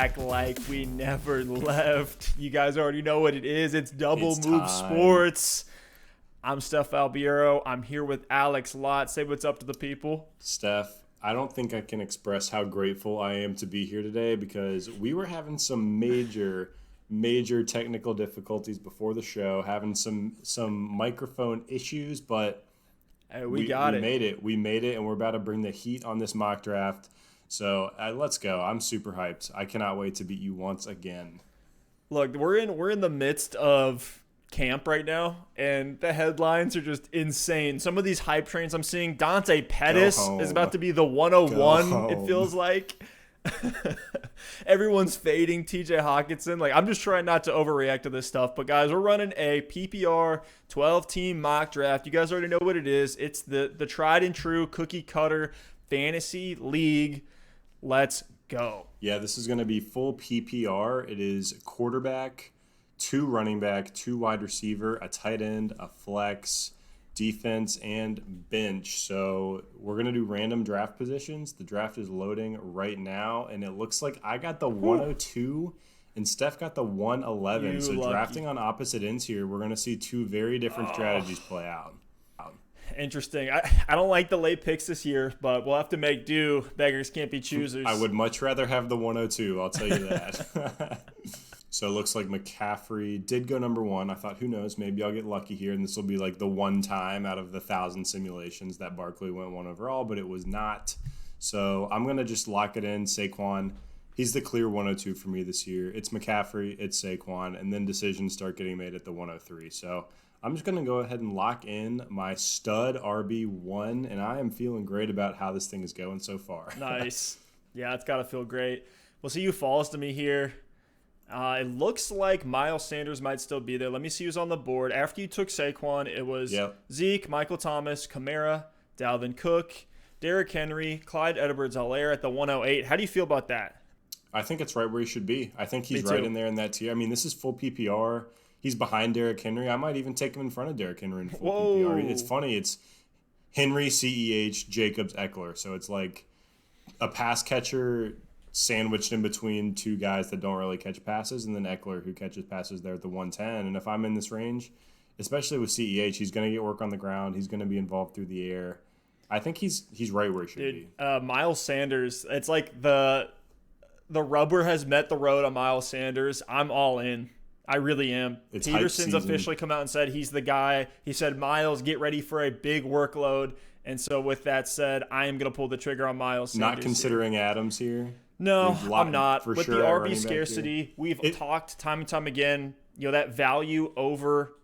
back like we never left. You guys already know what it is. It's Double It's Move time. Sports. I'm Stef Albiero. I'm here with Alex Lott. Say what's up to the people. Steph, I don't think I can express how grateful I am to be here today because we were having some major technical difficulties before the show, having some microphone issues, but Hey, we made it. We made it, and we're about to bring the heat on this mock draft. So let's go. I'm super hyped. I cannot wait to beat you once again. Look, we're in the midst of camp right now, and the headlines are just insane. Some of these hype trains I'm seeing, Dante Pettis is about to be the 101, it feels like. Everyone's fading TJ Hawkinson. Like, I'm just trying not to overreact to this stuff. But, guys, we're running a PPR 12-team mock draft. You guys already know what it is. It's the tried and true cookie cutter fantasy league. Let's go. Yeah, this is going to be full PPR. It is quarterback, 2 running back, 2 wide receiver, a tight end, a flex, defense, and bench. So we're going to do random draft positions. The draft is loading right now, and it looks like I got the 102 and Steph got the 111. So drafting on opposite ends here, we're going to see 2 very different strategies play out. Interesting. I don't like the late picks this year, but we'll have to make do. Beggars can't be choosers. I would much rather have the 102, I'll tell you that. So it looks like McCaffrey did go number 1. I thought, who knows, maybe I'll get lucky here, and this will be like the one time out of the 1,000 simulations that Barkley went 1 overall, but it was not. So I'm going to just lock it in. Saquon, he's the clear 102 for me this year. It's McCaffrey, it's Saquon, and then decisions start getting made at the 103. So I'm just going to go ahead and lock in my stud RB1, and I am feeling great about how this thing is going so far. Nice. Yeah, it's got to feel great. We'll see who falls to me here. It looks like Miles Sanders might still be there. Let me see who's on the board. After you took Saquon, it was Zeke, Michael Thomas, Kamara, Dalvin Cook, Derrick Henry, Clyde Edwards-Helaire at the 108. How do you feel about that? I think it's right where he should be. I think he's right in there in that tier. I mean, this is full PPR. He's behind Derrick Henry. I might even take him in front of Derrick Henry in full PPR. It's funny. It's Henry, CEH, Jacobs, Eckler. So it's like a pass catcher sandwiched in between 2 guys that don't really catch passes, and then Eckler, who catches passes there at the 110. And if I'm in this range, especially with CEH, he's going to get work on the ground. He's going to be involved through the air. I think he's right where he should be. Miles Sanders, it's like the rubber has met the road on Miles Sanders. I'm all in. I really am. Peterson's officially come out and said he's the guy. He said, Miles, get ready for a big workload. And so with that said, I am going to pull the trigger on Miles Sanders. Not considering Adams here? No, I'm not. With the RB scarcity, we've talked time and time again, that value over,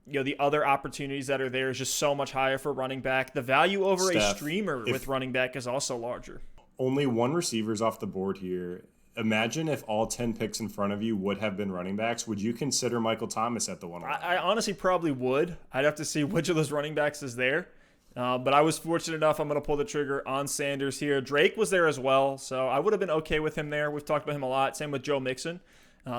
the other opportunities that are there is just so much higher for running back. The value over a streamer with running back is also larger. Only 1 receiver's off the board here. Imagine if all 10 picks in front of you would have been running backs. Would you consider Michael Thomas at the 101? I honestly probably would. I'd have to see which of those running backs is there. But I was fortunate enough. I'm going to pull the trigger on Sanders here. Drake was there as well, so I would have been okay with him there. We've talked about him a lot. Same with Joe Mixon.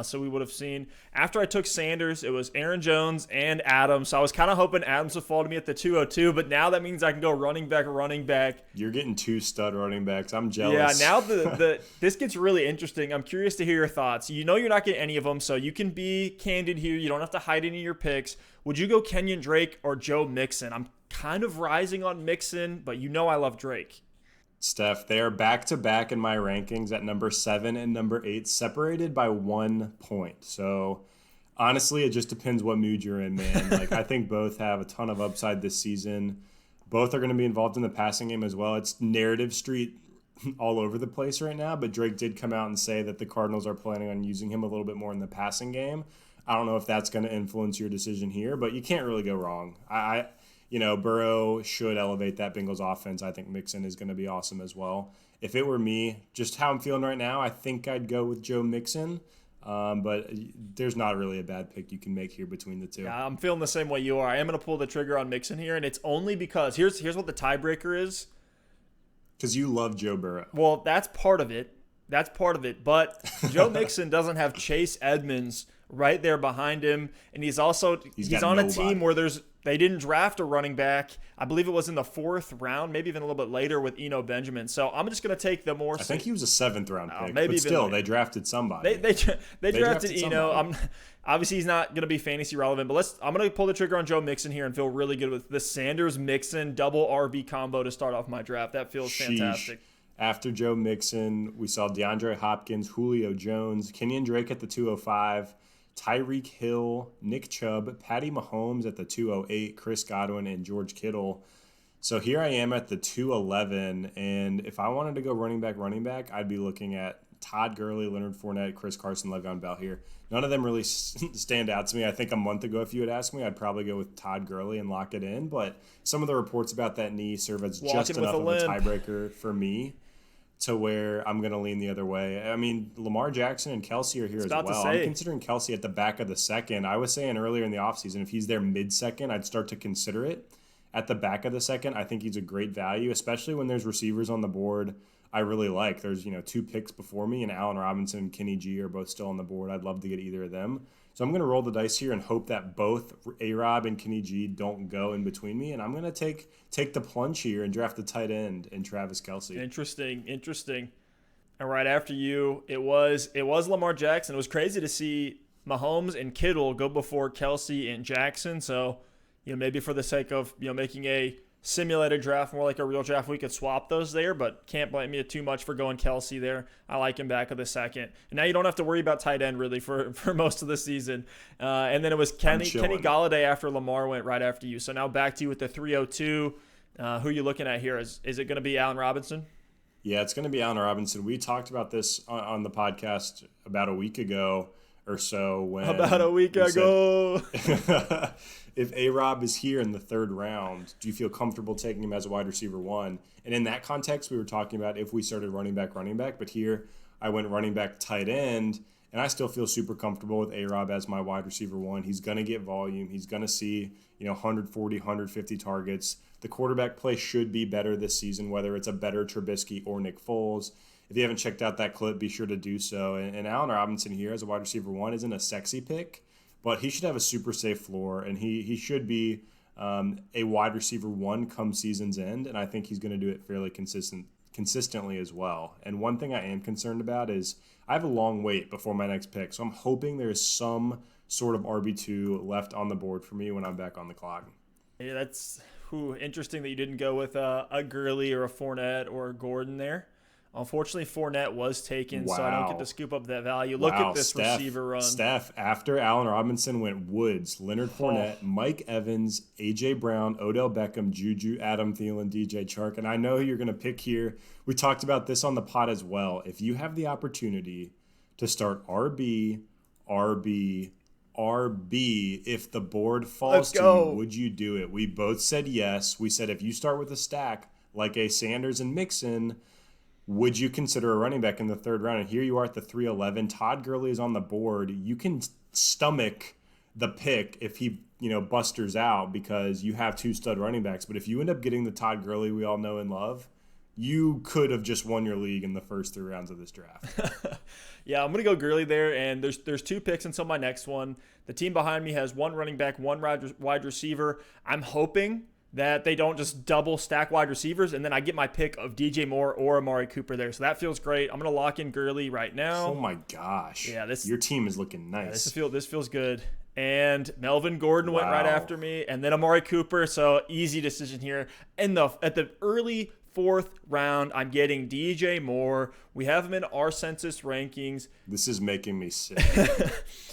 So we would have seen. After I took Sanders, it was Aaron Jones and Adams. So I was kind of hoping Adams would fall to me at the 202, but now that means I can go running back. You're getting 2 stud running backs. I'm jealous. Yeah, now this gets really interesting. I'm curious to hear your thoughts. You're not getting any of them, so you can be candid here. You don't have to hide any of your picks. Would you go Kenyon Drake or Joe Mixon? I'm kind of rising on Mixon, but I love Drake. Steph, they are back-to-back in my rankings at number 7 and number 8, separated by 1 point. So, honestly, it just depends what mood you're in, man. I think both have a ton of upside this season. Both are going to be involved in the passing game as well. It's narrative street all over the place right now, but Drake did come out and say that the Cardinals are planning on using him a little bit more in the passing game. I don't know if that's going to influence your decision here, but you can't really go wrong. Burrow should elevate that Bengals offense. I think Mixon is going to be awesome as well. If it were me, just how I'm feeling right now, I think I'd go with Joe Mixon. But there's not really a bad pick you can make here between the 2. Yeah, I'm feeling the same way you are. I am going to pull the trigger on Mixon here, and it's only because here's what the tiebreaker is. Because you love Joe Burrow. Well, that's part of it. That's part of it. But Joe Mixon doesn't have Chase Edmonds right there behind him, and he's on a team where they didn't draft a running back. I believe it was in the 4th round, maybe even a little bit later with Eno Benjamin. So I'm just going to take the more. I think he was a 7th round pick, maybe but still, they drafted somebody. They drafted Eno. Obviously, he's not going to be fantasy relevant, but I'm going to pull the trigger on Joe Mixon here and feel really good with the Sanders-Mixon double RB combo to start off my draft. That feels fantastic. After Joe Mixon, we saw DeAndre Hopkins, Julio Jones, Kenyon Drake at the 205, Tyreek Hill, Nick Chubb, Patty Mahomes at the 208, Chris Godwin, and George Kittle. So here I am at the 211, and if I wanted to go running back, I'd be looking at Todd Gurley, Leonard Fournette, Chris Carson, Le'Veon Bell here. None of them really stand out to me. I think a month ago, if you had asked me, I'd probably go with Todd Gurley and lock it in. But some of the reports about that knee serve as just enough of a tiebreaker for me to where I'm going to lean the other way. I mean, Lamar Jackson and Kelsey are here as well. I'm considering Kelsey at the back of the second. I was saying earlier in the offseason, if he's there mid-second, I'd start to consider it. At the back of the second, I think he's a great value, especially when there's receivers on the board I really like. There's 2 picks before me, and Allen Robinson and Kenny G are both still on the board. I'd love to get either of them. So I'm going to roll the dice here and hope that both A-Rob and Kenny G don't go in between me, and I'm going to take the plunge here and draft the tight end in Travis Kelce. Interesting. And right after you, it was Lamar Jackson. It was crazy to see Mahomes and Kittle go before Kelce and Jackson. So, maybe for the sake of making a simulated draft more like a real draft, we could swap those there, but can't blame me too much for going Kelce there. I like him back of the second. And now you don't have to worry about tight end really for most of the season. And then it was Kenny Golladay after Lamar went right after you. So now back to you with the 302. Who are you looking at here? Is it going to be Allen Robinson? Yeah, it's going to be Allen Robinson. We talked about this on the podcast about a week ago or so. If A-Rob is here in the 3rd round, do you feel comfortable taking him as a wide receiver 1? And in that context, we were talking about if we started running back. But here I went running back tight end, and I still feel super comfortable with A-Rob as my wide receiver 1. He's going to get volume. He's going to see 140, 150 targets. The quarterback play should be better this season, whether it's a better Trubisky or Nick Foles. If you haven't checked out that clip, be sure to do so. And Allen Robinson here as a wide receiver 1 isn't a sexy pick, but he should have a super safe floor, and he should be a wide receiver 1 come season's end, and I think he's going to do it fairly consistently as well. And one thing I am concerned about is I have a long wait before my next pick, so I'm hoping there's some sort of RB2 left on the board for me when I'm back on the clock. Yeah, that's interesting that you didn't go with a Gurley or a Fournette or a Gordon there. Unfortunately, Fournette was taken, so I don't get to scoop up that value. Look at this receiver run. Stef, after Allen Robinson went Woods, Leonard Fournette, Mike Evans, A.J. Brown, Odell Beckham, Juju, Adam Thielen, DJ Chark. And I know who you're going to pick here. We talked about this on the pod as well. If you have the opportunity to start RB, if the board falls to you, would you do it? We both said yes. We said if you start with a stack like a Sanders and Mixon, would you consider a running back in the 3rd round? And here you are at the 311. Todd Gurley is on the board. You can stomach the pick if he, busters out because you have 2 stud running backs. But if you end up getting the Todd Gurley we all know and love, you could have just won your league in the first 3 rounds of this draft. Yeah, I'm going to go Gurley there, and there's 2 picks until my next one. The team behind me has 1 running back, 1 wide receiver. I'm hoping that they don't just double stack wide receivers, and then I get my pick of DJ Moore or Amari Cooper there. So that feels great. I'm going to lock in Gurley right now. Oh, my gosh. Yeah, your team is looking nice. Yeah, this feels good. And Melvin Gordon went right after me, and then Amari Cooper. So easy decision here. At the early 4th round, I'm getting DJ Moore. We have him in our census rankings. This is making me sick.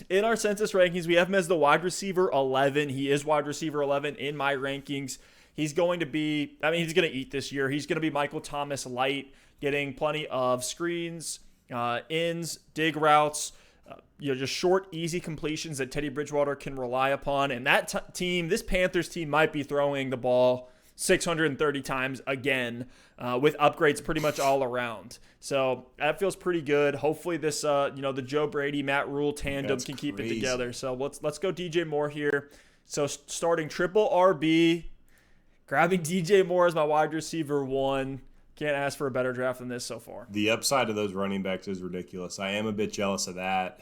In our census rankings, we have him as the wide receiver 11. He is wide receiver 11 in my rankings. He's going to be, he's going to eat this year. He's going to be Michael Thomas light, getting plenty of screens, ins, dig routes, just short, easy completions that Teddy Bridgewater can rely upon. And that team, this Panthers team, might be throwing the ball 630 times again with upgrades pretty much all around. So that feels pretty good. Hopefully this, the Joe Brady, Matt Rule tandem can keep it together. So let's go DJ Moore here. So starting triple RB, grabbing DJ Moore as my wide receiver 1. Can't ask for a better draft than this so far. The upside of those running backs is ridiculous. I am a bit jealous of that.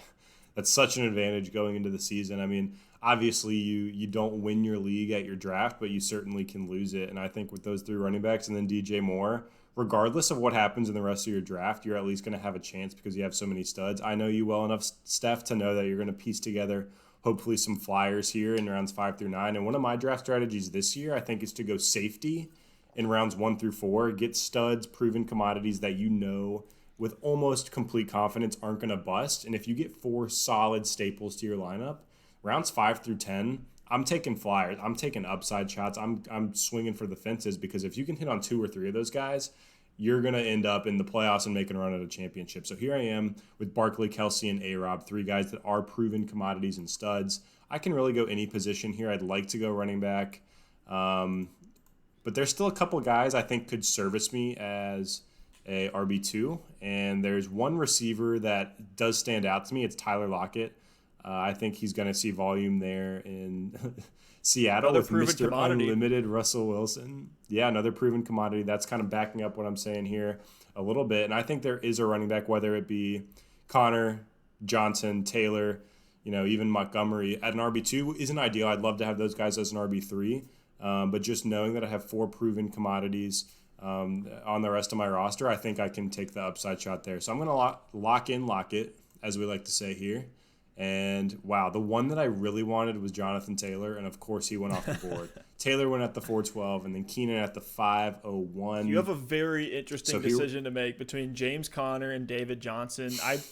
That's such an advantage going into the season. I mean, obviously you don't win your league at your draft, but you certainly can lose it. And I think with those 3 running backs and then DJ Moore, regardless of what happens in the rest of your draft, you're at least going to have a chance because you have so many studs. I know you well enough, Stef, to know that you're going to piece together hopefully some flyers here in rounds 5 through 9. And one of my draft strategies this year, I think, is to go safety in rounds 1 through 4, get studs, proven commodities that you know with almost complete confidence aren't going to bust. And if you get 4 solid staples to your lineup, rounds 5 through 10, I'm taking flyers. I'm taking upside shots. I'm swinging for the fences because if you can hit on 2 or 3 of those guys, you're going to end up in the playoffs and making a run at a championship. So here I am with Barkley, Kelsey, and A-Rob, 3 guys that are proven commodities and studs. I can really go any position here. I'd like to go running back. But there's still a couple guys I think could service me as a RB2. And there's one receiver that does stand out to me. It's Tyler Lockett. I think he's going to see volume there in Seattle Another with proven Mr. commodity. Unlimited Russell Wilson. Yeah, another proven commodity. That's kind of backing up what I'm saying here a little bit. And I think there is a running back, whether it be Connor, Johnson, Taylor, even Montgomery at an RB2 isn't ideal. I'd love to have those guys as an RB3. But just knowing that I have 4 proven commodities on the rest of my roster, I think I can take the upside shot there. So I'm going to lock in Lockett, as we like to say here. And, wow, the one that I really wanted was Jonathan Taylor, and, of course, he went off the board. Taylor went at the 412, and then Keenan at the 501. You have a very interesting decision to make between James Conner and David Johnson. I'd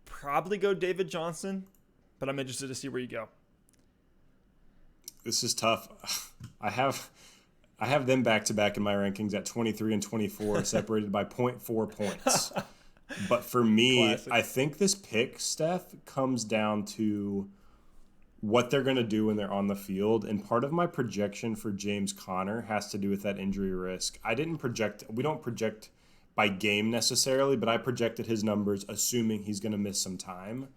probably go David Johnson, but I'm interested to see where you go. This is tough. I have them back-to-back in my rankings at 23 and 24, separated by 0.4 points. But for me, classic. I think this pick, Steph, comes down to what they're going to do when they're on the field. And part of my projection for James Conner has to do with that injury risk. We don't project by game necessarily, but I projected his numbers assuming he's going to miss some time.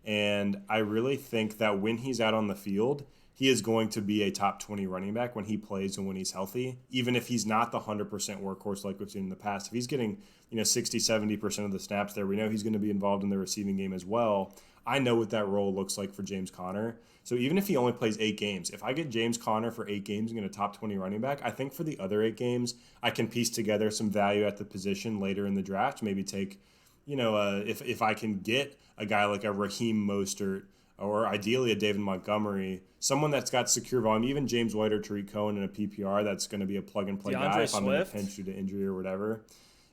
And I really think that when he's out on the field, he is going to be a top 20 running back when he plays and when he's healthy, even if he's not the 100% workhorse like we've seen in the past. If he's getting 60, 70% of the snaps there, we know he's going to be involved in the receiving game as well. I know what that role looks like for James Conner. So even if he only plays 8 games, if I get James Conner for 8 games and get a top 20 running back, I think for the other 8 games, I can piece together some value at the position later in the draft. Maybe take, if I can get a guy like a Raheem Mostert, or ideally a David Montgomery, someone that's got secure volume, even James White or Tariq Cohen in a PPR that's going to be a plug-and-play guy if I'm in a pinch due to injury or whatever.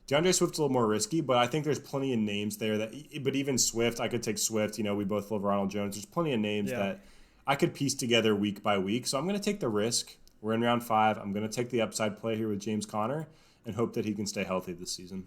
DeAndre Swift's a little more risky, but I think there's plenty of names there. But even Swift, I could take Swift. We both love Ronald Jones. There's plenty of names that I could piece together week by week. So I'm going to take the risk. We're in round 5. I'm going to take the upside play here with James Conner and hope that he can stay healthy this season.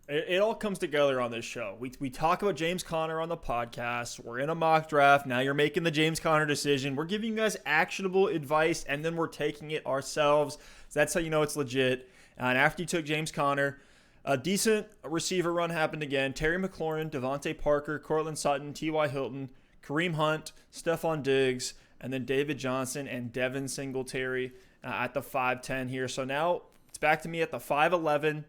It all comes together on this show. We talk about James Conner on the podcast. We're in a mock draft. Now you're making the James Conner decision. We're giving you guys actionable advice, and then we're taking it ourselves. So that's how you know it's legit. And after you took James Conner, a decent receiver run happened again. Terry McLaurin, Devontae Parker, Cortland Sutton, T.Y. Hilton, Kareem Hunt, Stephon Diggs, and then David Johnson and Devin Singletary at the 5'10 here. So now it's back to me at the 5'11.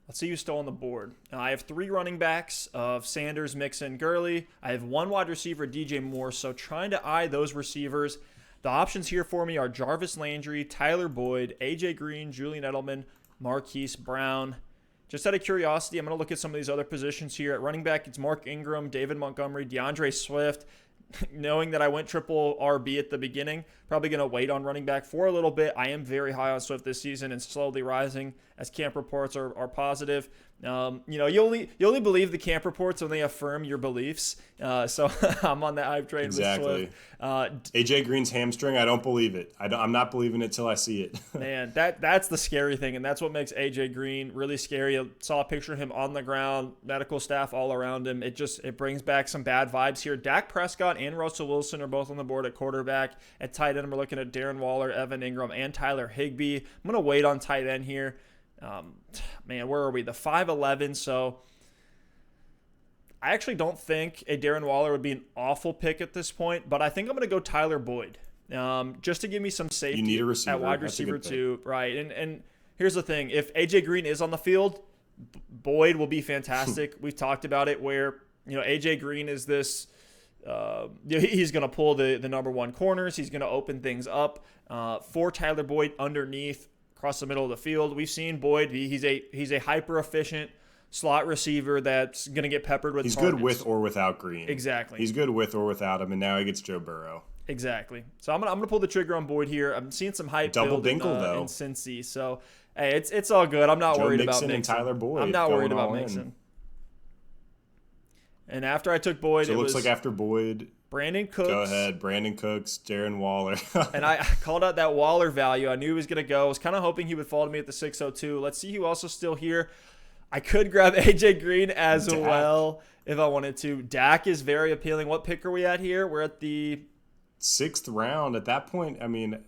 Let's see who's still on the board. I have 3 running backs of Sanders, Mixon, Gurley. I have 1 wide receiver, DJ Moore. So trying to eye those receivers. The options here for me are Jarvis Landry, Tyler Boyd, AJ Green, Julian Edelman, Marquis Brown. Just out of curiosity, I'm going to look at some of these other positions here. At running back, it's Mark Ingram, David Montgomery, DeAndre Swift. Knowing that I went triple RB at the beginning, probably going to wait on running back for a little bit. I am very high on Swift this season and slowly rising as camp reports are positive. You only believe the camp reports when they affirm your beliefs. So I'm on that hype train with Swift. AJ Green's hamstring, I don't believe it. I'm not believing it till I see it. Man, that's the scary thing, and that's what makes AJ Green really scary. I saw a picture of him on the ground, medical staff all around him. It brings back some bad vibes here. Dak Prescott and Russell Wilson are both on the board at quarterback. At tight end, we're looking at Darren Waller, Evan Ingram, and Tyler Higbee. I'm going to wait on tight end here. Where are we? The 5'11", so I actually don't think a Darren Waller would be an awful pick at this point, but I think I'm going to go Tyler Boyd. just to give me some safety You need a receiver. at wide receiver too, right? And here's the thing: if AJ Green is on the field, Boyd will be fantastic. We've talked about it where AJ Green is this. He's going to pull the number one corners. He's going to open things up for Tyler Boyd underneath across the middle of the field. We've seen Boyd. He's a hyper efficient slot receiver that's going to get peppered with. He's targets. Good with or without Green. Exactly. He's good with or without him, and now he gets Joe Burrow. Exactly. So I'm gonna pull the trigger on Boyd here. I'm seeing some hype Double build dinkle though in Cincy. So hey, it's all good. I'm not Joe worried Mixon about Mixon. And Tyler Boyd. I'm not worried about Mixon. In. And after I took Boyd, so it looks like after Boyd, Brandon Cooks. Go ahead, Brandon Cooks, Darren Waller. And I called out that Waller value. I knew he was gonna go. I was kind of hoping he would fall to me at the 602. Let's see who else is still here. I could grab AJ Green as well if I wanted to. Dak is very appealing. What pick are we at here? We're at the 6th round. At that point, I mean,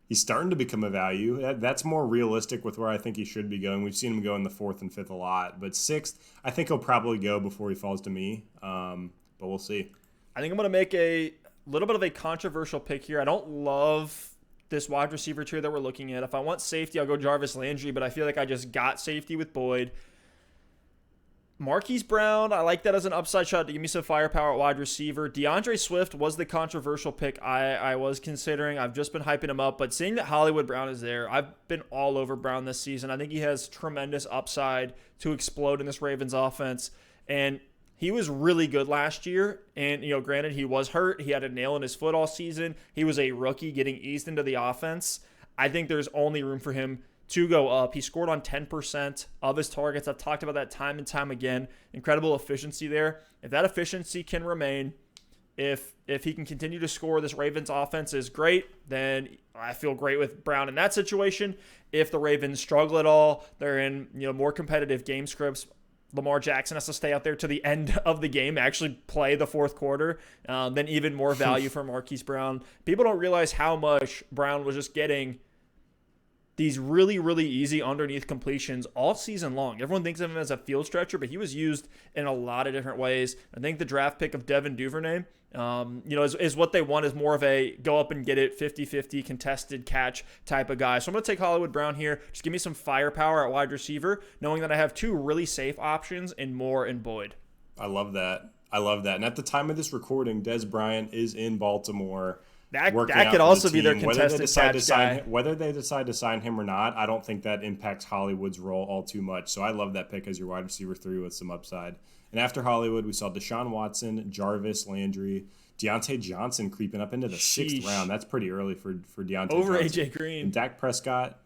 he's starting to become a value. That's more realistic with where I think he should be going. We've seen him go in the 4th and 5th a lot. But 6th, I think he'll probably go before he falls to me. But we'll see. I think I'm going to make a little bit of a controversial pick here. I don't love this wide receiver tier that we're looking at. If I want safety, I'll go Jarvis Landry, but I feel like I just got safety with Boyd. Marquis Brown, I like that as an upside shot to give me some firepower at wide receiver. DeAndre Swift was the controversial pick I was considering. I've just been hyping him up, but seeing that Hollywood Brown is there, I've been all over Brown this season. I think he has tremendous upside to explode in this Ravens offense, and he was really good last year. And, granted, he was hurt. He had a nail in his foot all season. He was a rookie getting eased into the offense. I think there's only room for him to go up. He scored on 10% of his targets. I've talked about that time and time again. Incredible efficiency there. If that efficiency can remain, if he can continue to score, this Ravens offense is great, then I feel great with Brown in that situation. If the Ravens struggle at all, they're in more competitive game scripts. Lamar Jackson has to stay out there to the end of the game, actually play the fourth quarter, then even more value for Marquise Brown. People don't realize how much Brown was just getting these really, really easy underneath completions all season long. Everyone thinks of him as a field stretcher, but he was used in a lot of different ways. I think the draft pick of Devin Duvernay, is what they want, is more of a go up and get it 50-50 contested catch type of guy. So I'm going to take Hollywood Brown here. Just give me some firepower at wide receiver, knowing that I have two really safe options in Moore and Boyd. I love that. And at the time of this recording, Des Bryant is in Baltimore. That could also be their contested catch guy. Whether they decide to sign him or not, I don't think that impacts Hollywood's role all too much. So I love that pick as your wide receiver 3 with some upside. And after Hollywood, we saw Deshaun Watson, Jarvis Landry, Deontay Johnson creeping up into the 6th round. That's pretty early for Deontay over Johnson. AJ Green. And Dak Prescott,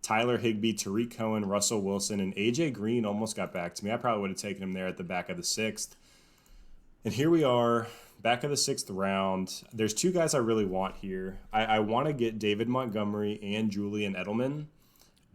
Tyler Higbee, Tariq Cohen, Russell Wilson, and AJ Green almost got back to me. I probably would have taken him there at the back of the 6th. And here we are. Back of the 6th round. There's two guys I really want here. I want to get David Montgomery and Julian Edelman,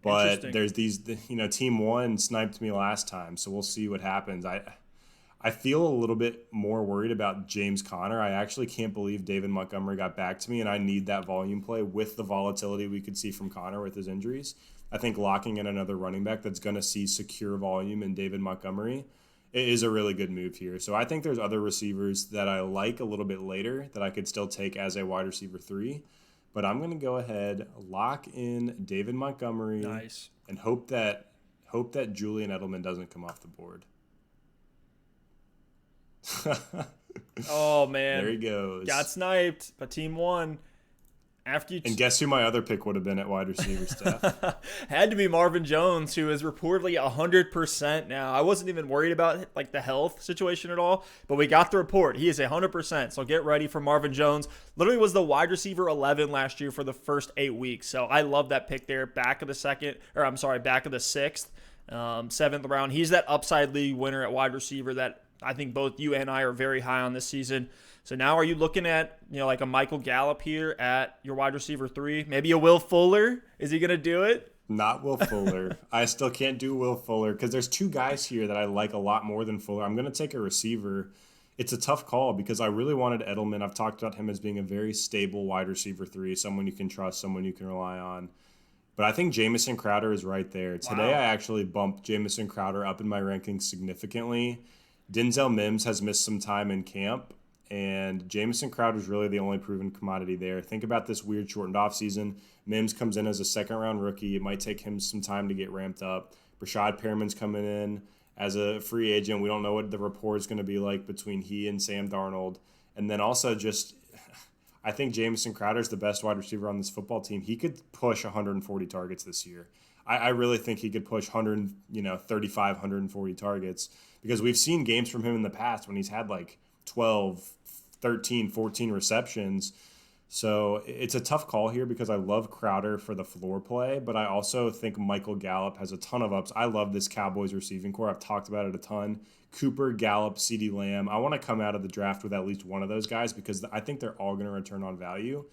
but there's these, team 1 sniped me last time, so we'll see what happens. I feel a little bit more worried about James Conner. I actually can't believe David Montgomery got back to me, and I need that volume play with the volatility we could see from Conner with his injuries. I think locking in another running back that's going to see secure volume in David Montgomery is a really good move here. So I think there's other receivers that I like a little bit later that I could still take as a wide receiver 3. But I'm going to go ahead, lock in David Montgomery, nice, and hope that Julian Edelman doesn't come off the board. Oh, man. There he goes. Got sniped, but team 1. And guess who my other pick would have been at wide receiver, Stef? Had to be Marvin Jones, who is reportedly 100% now. I wasn't even worried about the health situation at all, but we got the report. He is 100%, so get ready for Marvin Jones. Literally was the wide receiver 11 last year for the first 8 weeks, so I love that pick there. Back of the 6th, 7th round. He's that upside league winner at wide receiver that I think both you and I are very high on this season. So now are you looking at, like a Michael Gallup here at your wide receiver 3? Maybe a Will Fuller? Is he going to do it? Not Will Fuller. I still can't do Will Fuller because there's two guys here that I like a lot more than Fuller. I'm going to take a receiver. It's a tough call because I really wanted Edelman. I've talked about him as being a very stable wide receiver 3, someone you can trust, someone you can rely on. But I think Jamison Crowder is right there. Today I actually bumped Jamison Crowder up in my rankings significantly. Denzel Mims has missed some time in camp. and Jamison Crowder's really the only proven commodity there. Think about this weird shortened offseason. Mims comes in as a second-round rookie. It might take him some time to get ramped up. Brashad Perriman's coming in as a free agent. We don't know what the rapport is going to be like between he and Sam Darnold. And then also just, I think Jamison Crowder's the best wide receiver on this football team. He could push 140 targets this year. I really think he could push 35, 140 targets, because we've seen games from him in the past when he's had like 12, 13, 14 receptions. So it's a tough call here because I love Crowder for the floor play, but I also think Michael Gallup has a ton of ups. I love this Cowboys receiving core. I've talked about it a ton. Cooper, Gallup, CeeDee Lamb. I want to come out of the draft with at least one of those guys because I think they're all going to return on value.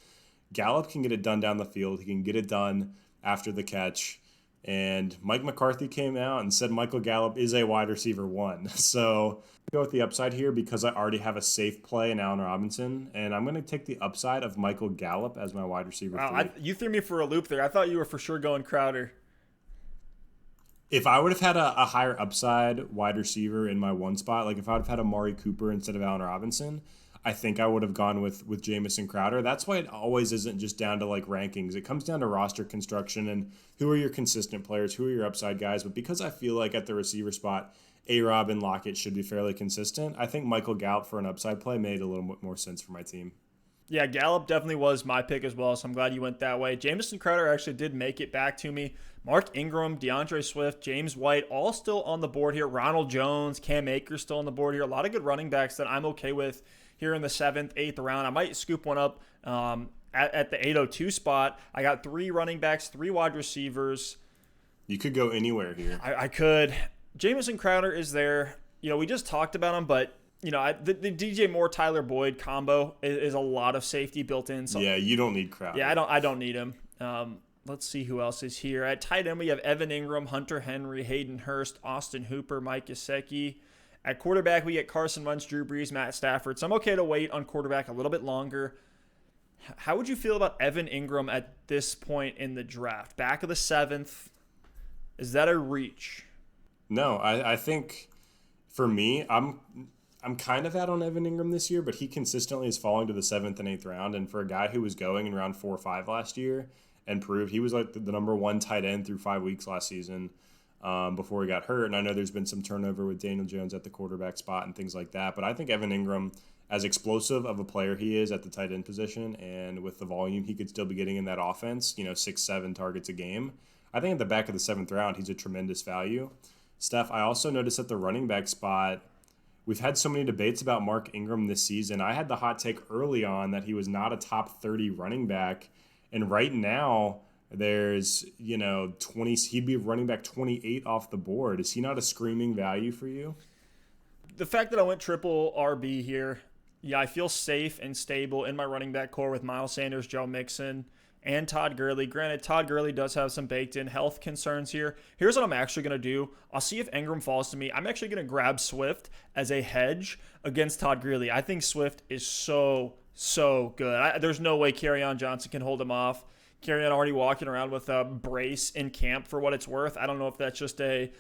Gallup can get it done down the field. He can get it done after the catch. And Mike McCarthy came out and said Michael Gallup is a wide receiver 1. So go with the upside here because I already have a safe play in Allen Robinson, and I'm going to take the upside of Michael Gallup as my wide receiver 3. You threw me for a loop there. I thought you were for sure going Crowder. If I would have had a higher upside wide receiver in my one spot, like if I would have had Amari Cooper instead of Allen Robinson, I think I would have gone with Jamison Crowder. That's why it always isn't just down to like rankings. It comes down to roster construction and who are your consistent players, who are your upside guys. But because I feel like at the receiver spot, A-Rob and Lockett should be fairly consistent, I think Michael Gallup for an upside play made a little bit more sense for my team. Yeah, Gallup definitely was my pick as well, so I'm glad you went that way. Jamison Crowder actually did make it back to me. Mark Ingram, DeAndre Swift, James White, all still on the board here. Ronald Jones, Cam Akers still on the board here. A lot of good running backs that I'm okay with here in the 7th, 8th round. I might scoop one up at the 802 spot. I got 3 running backs, 3 wide receivers. You could go anywhere here. I could. Jamison Crowder is there. We just talked about him, but the DJ Moore Tyler Boyd combo is a lot of safety built in. So yeah, you don't need Crowder. Yeah, I don't need him. Let's see who else is here. At tight end, we have Evan Ingram, Hunter Henry, Hayden Hurst, Austin Hooper, Mike Gesicki. At quarterback, we get Carson Wentz, Drew Brees, Matt Stafford. So I'm okay to wait on quarterback a little bit longer. How would you feel about Evan Ingram at this point in the draft? Back of the 7th, is that a reach? No, I think for me, I'm kind of out on Evan Ingram this year, but he consistently is falling to the 7th and 8th round. And for a guy who was going in round 4 or 5 last year and proved he was like the number 1 tight end through 5 weeks last season before he got hurt. And I know there's been some turnover with Daniel Jones at the quarterback spot and things like that. But I think Evan Ingram, as explosive of a player he is at the tight end position and with the volume he could still be getting in that offense, 6-7 targets a game, I think at the back of the 7th round, he's a tremendous value. Steph, I also noticed at the running back spot, we've had so many debates about Mark Ingram this season. I had the hot take early on that he was not a top 30 running back. And right now, there's, 20, he'd be running back 28 off the board. Is he not a screaming value for you? The fact that I went triple RB here, yeah, I feel safe and stable in my running back core with Miles Sanders, Joe Mixon, and Todd Gurley. Granted, Todd Gurley does have some baked-in health concerns here. Here's what I'm actually going to do. I'll see if Ingram falls to me. I'm actually going to grab Swift as a hedge against Todd Gurley. I think Swift is so good. There's no way Kerryon Johnson can hold him off. Kerryon already walking around with a brace in camp for what it's worth. I don't know if that's just a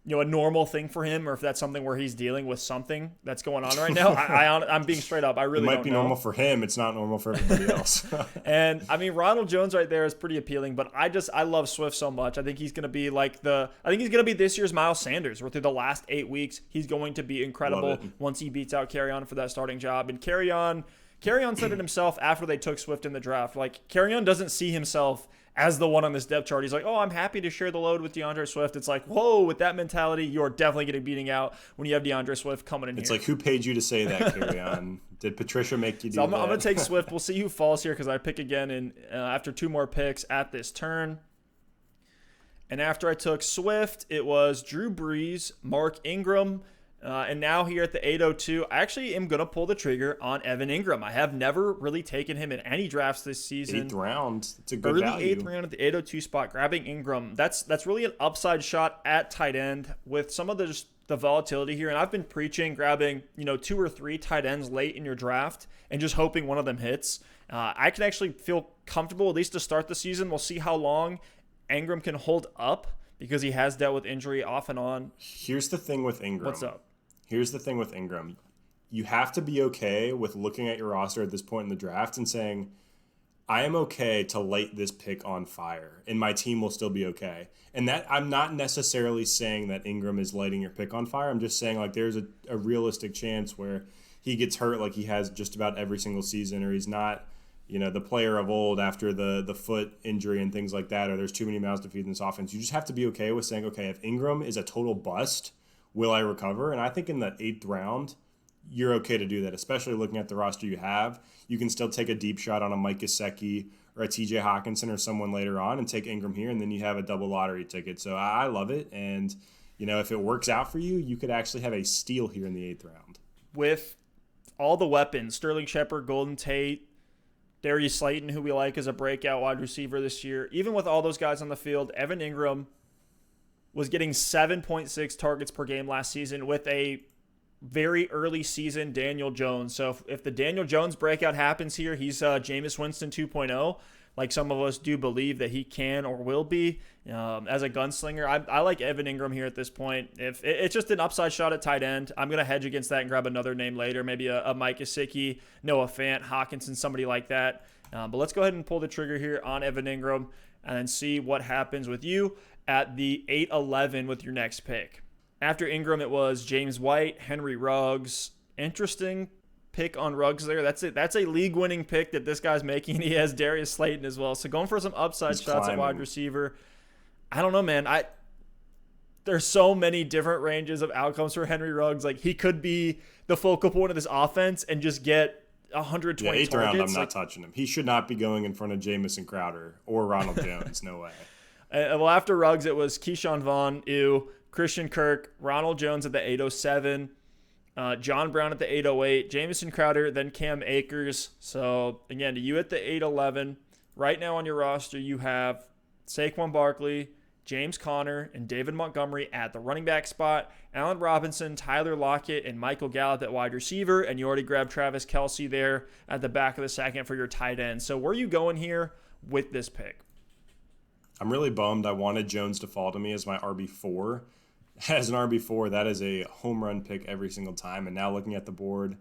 normal thing for him, or if that's something where he's dealing with something that's going on right now. I'm being straight up. I really don't know. It might be normal for him. It's not normal for everybody else. And I mean, Ronald Jones right there is pretty appealing, but I love Swift so much. I think he's going to be this year's Miles Sanders, where through the last 8 weeks, he's going to be incredible once he beats out Kerryon for that starting job. And Kerryon said it himself after they took Swift in the draft. Like, Kerryon doesn't see himself as the one on this depth chart. He's like, I'm happy to share the load with DeAndre Swift. It's like, whoa, with that mentality, you're definitely getting beating out when you have DeAndre Swift coming in here. It's like, who paid you to say that, Kerryon? Did Patricia make you do that? I'm going to take Swift. We'll see who falls here because I pick again after 2 more picks at this turn. And after I took Swift, it was Drew Brees, Mark Ingram, and now here at the 802, I actually am going to pull the trigger on Evan Ingram. I have never really taken him in any drafts this season. 8th round. It's a good value. Early 8th round at the 802 spot, grabbing Ingram. That's really an upside shot at tight end with some of the volatility here. And I've been preaching grabbing 2 or 3 tight ends late in your draft and just hoping one of them hits. I can actually feel comfortable, at least to start the season. We'll see how long Ingram can hold up because he has dealt with injury off and on. Here's the thing with Ingram. What's up? Here's the thing with Ingram. you have to be okay with looking at your roster at this point in the draft and saying, I am okay to light this pick on fire, and my team will still be okay. And that I'm not necessarily saying that Ingram is lighting your pick on fire. I'm just saying like there's a realistic chance where he gets hurt like he has just about every single season, or he's not, the player of old after the foot injury and things like that, or there's too many mouths to feed in this offense. You just have to be okay with saying, okay, if Ingram is a total bust, will I recover? And I think in the 8th round, you're okay to do that, especially looking at the roster you have. You can still take a deep shot on a Mike Gesicki or a TJ Hawkinson or someone later on and take Ingram here, and then you have a double lottery ticket. So I love it. And, if it works out for you, you could actually have a steal here in the 8th round. With all the weapons, Sterling Shepard, Golden Tate, Darius Slayton, who we like as a breakout wide receiver this year, even with all those guys on the field, Evan Ingram was getting 7.6 targets per game last season with a very early season Daniel Jones. So if the Daniel Jones breakout happens here, he's Jameis Winston 2.0, like some of us do believe that he can or will be as a gunslinger. I like Evan Ingram here at this point. If it's just an upside shot at tight end, I'm going to hedge against that and grab another name later, maybe a Mike Gesicki, Noah Fant, Hawkinson, somebody like that. But let's go ahead and pull the trigger here on Evan Ingram and see what happens with you at the 8-11 with your next pick. After Ingram, it was James White, Henry Ruggs. Interesting pick on Ruggs there. That's it. That's a league-winning pick that this guy's making. He has Darius Slayton as well. So going for some upside shots at wide receiver. I don't know, man. There's so many different ranges of outcomes for Henry Ruggs. Like, he could be the focal point of this offense and just get 120 8th targets. round, I'm not touching him. He should not be going in front of Jamison Crowder or Ronald Jones. No way. Well, after Ruggs, it was Keyshawn Vaughn, Christian Kirk, Ronald Jones at the 807, John Brown at the 808, Jamison Crowder, then Cam Akers. So, again, you at the 811. Right now on your roster, you have Saquon Barkley, James Conner, and David Montgomery at the running back spot, Allen Robinson, Tyler Lockett, and Michael Gallup at wide receiver, and you already grabbed Travis Kelce there at the back of the second for your tight end. So where are you going here with this pick? I'm really bummed. I wanted Jones to fall to me as my RB4. As an RB4, that is a home run pick every single time. And now looking at the board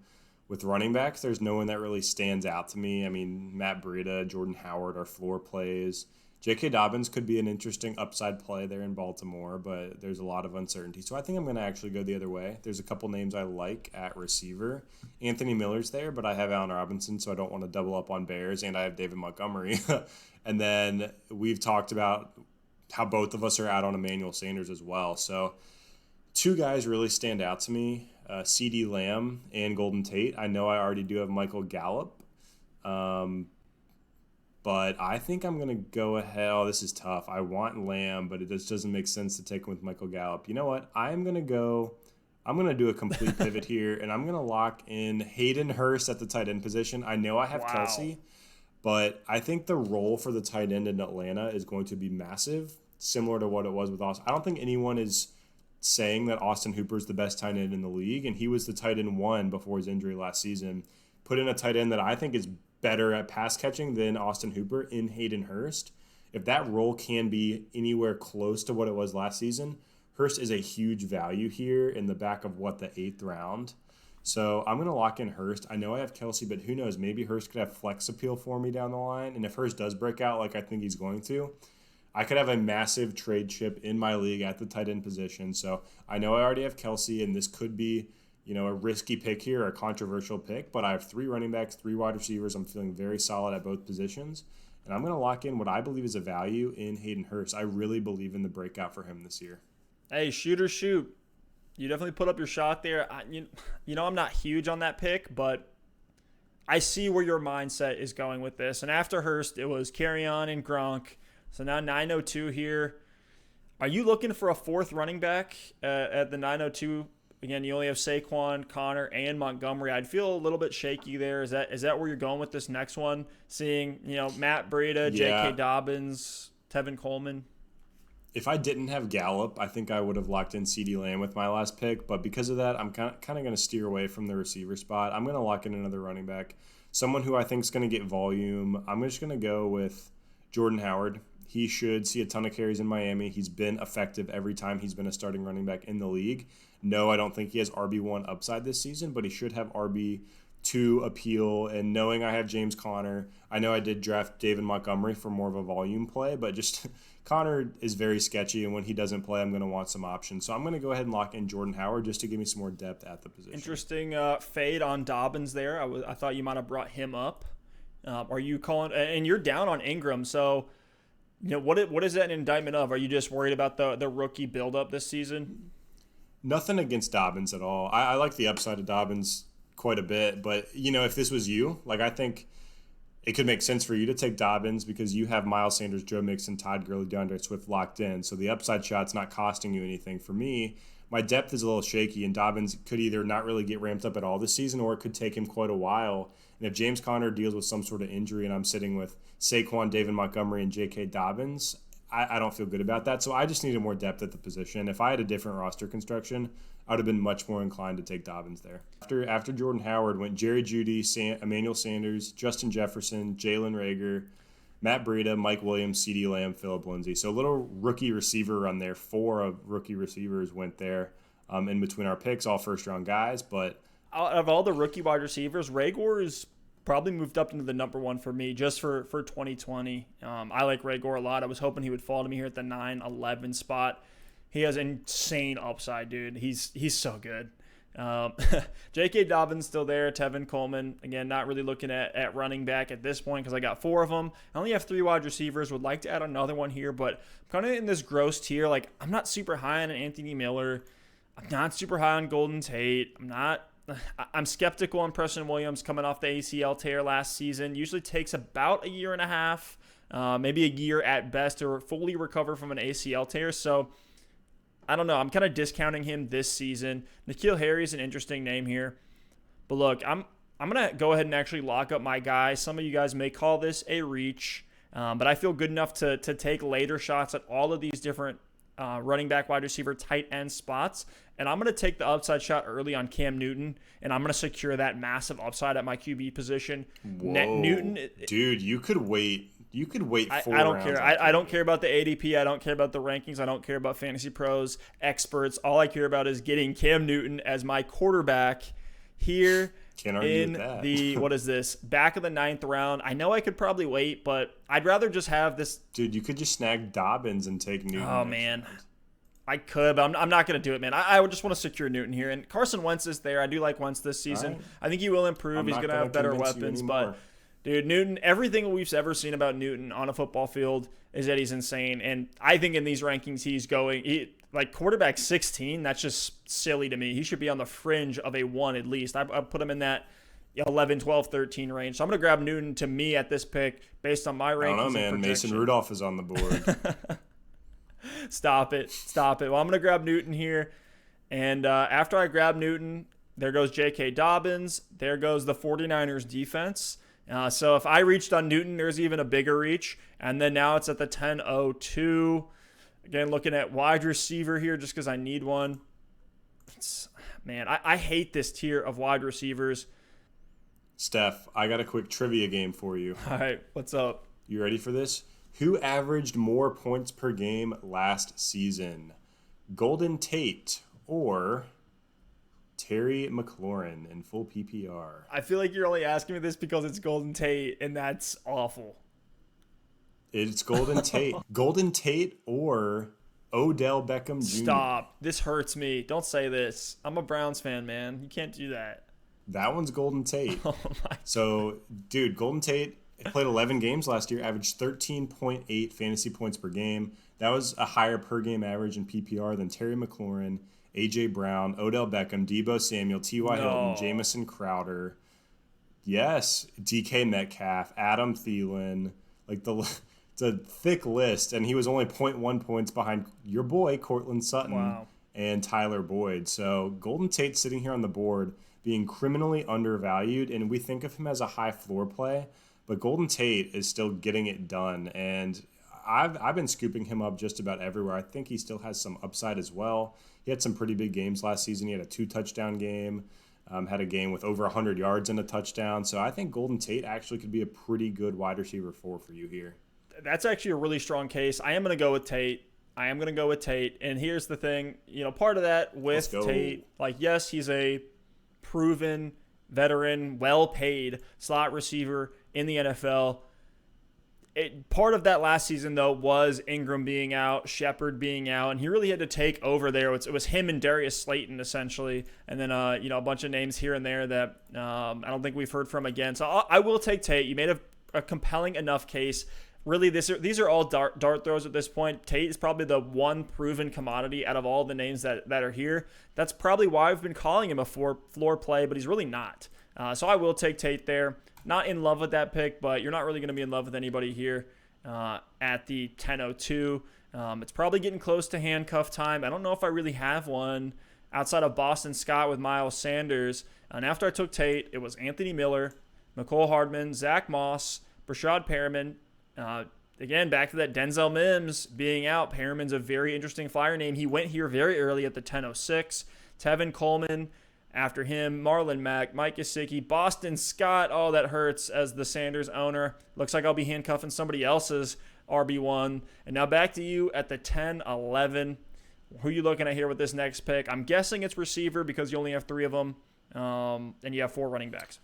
with running backs, there's no one that really stands out to me. I mean, Matt Breida, Jordan Howard are floor plays. J.K. Dobbins could be an interesting upside play there in Baltimore, but there's a lot of uncertainty. So I think I'm going to actually go the other way. There's a couple names I like at receiver. Anthony Miller's there, but I have Allen Robinson, so I don't want to double up on Bears, and I have David Montgomery. And then we've talked about how both of us are out on Emmanuel Sanders as well. So two guys really stand out to me, CeeDee Lamb and Golden Tate. I know I already do have Michael Gallup, but I think I'm going to go ahead. Oh, this is tough. I want Lamb, but it just doesn't make sense to take him with Michael Gallup. You know what? I'm going to do a complete pivot here, and I'm going to lock in Hayden Hurst at the tight end position. I know I have Kelce, but I think the role for the tight end in Atlanta is going to be massive, similar to what it was with Austin. I don't think anyone is saying that Austin Hooper is the best tight end in the league, and he was the tight end 1 before his injury last season. Put in a tight end that I think is better at pass catching than Austin Hooper in Hayden Hurst. If that role can be anywhere close to what it was last season, Hurst is a huge value here in the back of the 8th round. So I'm going to lock in Hurst. I know I have Kelce, but who knows? Maybe Hurst could have flex appeal for me down the line. And if Hurst does break out like I think he's going to, I could have a massive trade chip in my league at the tight end position. So I know I already have Kelce, and this could be, a risky pick here, a controversial pick. But I have 3 running backs, 3 wide receivers. I'm feeling very solid at both positions. And I'm going to lock in what I believe is a value in Hayden Hurst. I really believe in the breakout for him this year. Hey, shoot or shoot. You definitely put up your shot there. I'm not huge on that pick, but I see where your mindset is going with this. And after Hurst, it was Kerryon and Gronk. So now 902 here. Are you looking for a 4th running back at the 902? Again, you only have Saquon, Connor, and Montgomery. I'd feel a little bit shaky there. Is that where you're going with this next one? Seeing, Matt Breida, J.K. Dobbins, Tevin Coleman? If I didn't have Gallup, I think I would have locked in CeeDee Lamb with my last pick. But because of that, I'm kind of going to steer away from the receiver spot. I'm going to lock in another running back, someone who I think is going to get volume. I'm just going to go with Jordan Howard. He should see a ton of carries in Miami. He's been effective every time he's been a starting running back in the league. No, I don't think he has RB1 upside this season, but he should have RB2 appeal. And knowing I have James Conner, I know I did draft David Montgomery for more of a volume play, but just Conner is very sketchy, and when he doesn't play, I'm going to want some options. So I'm going to go ahead and lock in Jordan Howard just to give me some more depth at the position. Interesting fade on Dobbins there. I thought you might have brought him up. Are you calling – and you're down on Ingram, so what is that an indictment of? Are you just worried about the rookie buildup this season? Nothing against Dobbins at all. I like the upside of Dobbins quite a bit, but if this was you, I think it could make sense for you to take Dobbins because you have Miles Sanders, Joe Mixon, Todd Gurley, DeAndre Swift locked in, so the upside shot's not costing you anything. For me, my depth is a little shaky, and Dobbins could either not really get ramped up at all this season, or it could take him quite a while. And if James Conner deals with some sort of injury and I'm sitting with Saquon, David Montgomery, and J.K. Dobbins, I don't feel good about that. So I just needed more depth at the position. If I had a different roster construction, I would have been much more inclined to take Dobbins there. After Jordan Howard went Jerry Jeudy, Emmanuel Sanders, Justin Jefferson, Jalen Reagor, Matt Breida, Mike Williams, CeeDee Lamb, Phillip Lindsay. So a little rookie receiver run there. 4 of rookie receivers went there in between our picks, all first-round guys. But out of all the rookie wide receivers, Reagor is probably moved up into the number 1 for me just for 2020. I like Reagor a lot. I was hoping he would fall to me here at the 9-11 spot. He has insane upside, dude. He's so good. J.K. Dobbins still there. Tevin Coleman, again, not really looking at running back at this point because I got 4 of them. I only have 3 wide receivers. Would like to add another one here, but I'm kind of in this gross tier. I'm not super high on Anthony Miller. I'm not super high on Golden Tate. I'm skeptical on Preston Williams coming off the ACL tear last season. Usually takes about a year and a half, maybe a year at best to fully recover from an ACL tear. So I don't know. I'm kind of discounting him this season. N'Keal Harry is an interesting name here. But look, I'm going to go ahead and actually lock up my guy. Some of you guys may call this a reach, but I feel good enough to take later shots at all of these different running back, wide receiver, tight end spots. And I'm going to take the upside shot early on Cam Newton, and I'm going to secure that massive upside at my QB position. Whoa. Newton, dude, you could wait. You could wait 4 I don't rounds. care. I don't care about the ADP. I don't care about the rankings. I don't care about Fantasy Pros, experts. All I care about is getting Cam Newton as my quarterback here in the, what is this, back of the 9th round. I know I could probably wait, but I'd rather just have this. Dude, you could just snag Dobbins and take Newton. Oh, man. I could, but I'm not going to do it, man. I would just want to secure Newton here. And Carson Wentz is there. I do like Wentz this season. Right. I think he will improve. He's going to have better weapons. But, dude, Newton, everything we've ever seen about Newton on a football field is that he's insane. And I think in these rankings he's going like quarterback 16, that's just silly to me. He should be on the fringe of a 1 at least. I put him in that 11, 12, 13 range. So I'm going to grab Newton to me at this pick based on my rankings. I don't know, man. Mason Rudolph is on the board. Stop it. Well, I'm going to grab Newton here. And after I grab Newton, there goes J.K. Dobbins. There goes the 49ers defense. So if I reached on Newton, there's even a bigger reach. And then now it's at the 10:02. Again, looking at wide receiver here just because I need one. Man, I hate this tier of wide receivers. Stef, I got a quick trivia game for you. All right, what's up? You ready for this? Who averaged more points per game last season? Golden Tate or Terry McLaurin in full PPR? I feel like you're only asking me this because it's Golden Tate, and that's awful. It's Golden Tate. Golden Tate or Odell Beckham Jr. Stop. This hurts me. Don't say this. I'm a Browns fan, man. You can't do that. That one's Golden Tate. Oh my. So, dude, Golden Tate played 11 games last year, averaged 13.8 fantasy points per game. That was a higher per game average in PPR than Terry McLaurin, A.J. Brown, Odell Beckham, Deebo Samuel, T.Y. Hilton, Jamison Crowder. Yes, DK Metcalf, Adam Thielen. It's a thick list, and he was only 0.1 points behind your boy, Courtland Sutton, and Tyler Boyd. So Golden Tate sitting here on the board being criminally undervalued, and we think of him as a high floor play, but Golden Tate is still getting it done, and I've been scooping him up just about everywhere. I think he still has some upside as well. He had some pretty big games last season. He had a 2-touchdown game, had a game with over 100 yards and a touchdown. So I think Golden Tate actually could be a pretty good wide receiver for you here. That's actually a really strong case. I am going to go with Tate. I am going to go with Tate. And here's the thing, part of that with Tate, yes, he's a proven veteran, well-paid slot receiver in the NFL. Part of that last season, though, was Ingram being out, Shepard being out, and he really had to take over there. It was him and Darius Slayton, essentially, and then, a bunch of names here and there that I don't think we've heard from again. So I will take Tate. You made a compelling enough case. Really, these are all dart throws at this point. Tate is probably the one proven commodity out of all the names that are here. That's probably why I've been calling him a floor play, but he's really not. So I will take Tate there. Not in love with that pick, but you're not really going to be in love with anybody here at the 10:02. It's probably getting close to handcuff time. I don't know if I really have one outside of Boston Scott with Miles Sanders. And after I took Tate, it was Anthony Miller, McCole Hardman, Zach Moss, Brashad Perriman. Again, back to that Denzel Mims being out. Perriman's a very interesting flyer name. He went here very early at the 10:06. Tevin Coleman. After him, Marlon Mack, Mike Gesicki, Boston Scott. Oh, that hurts as the Sanders owner. Looks like I'll be handcuffing somebody else's RB1. And now back to you at the 10-11. Who are you looking at here with this next pick? I'm guessing it's receiver because you only have 3 of them, and you have 4 running backs.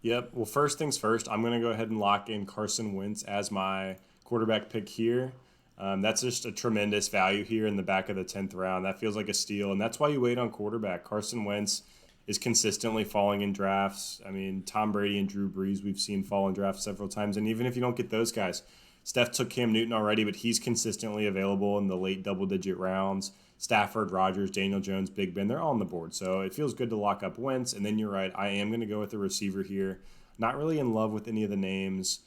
Yep. Well, first things first, I'm going to go ahead and lock in Carson Wentz as my quarterback pick here. That's just a tremendous value here in the back of the 10th round. That feels like a steal, and that's why you wait on quarterback. Carson Wentz is consistently falling in drafts. I mean, Tom Brady and Drew Brees we've seen fall in drafts several times, and even if you don't get those guys, Stef took Cam Newton already, but he's consistently available in the late double-digit rounds. Stafford, Rodgers, Daniel Jones, Big Ben, they're all on the board. So it feels good to lock up Wentz, and then you're right, I am going to go with the receiver here. Not really in love with any of the names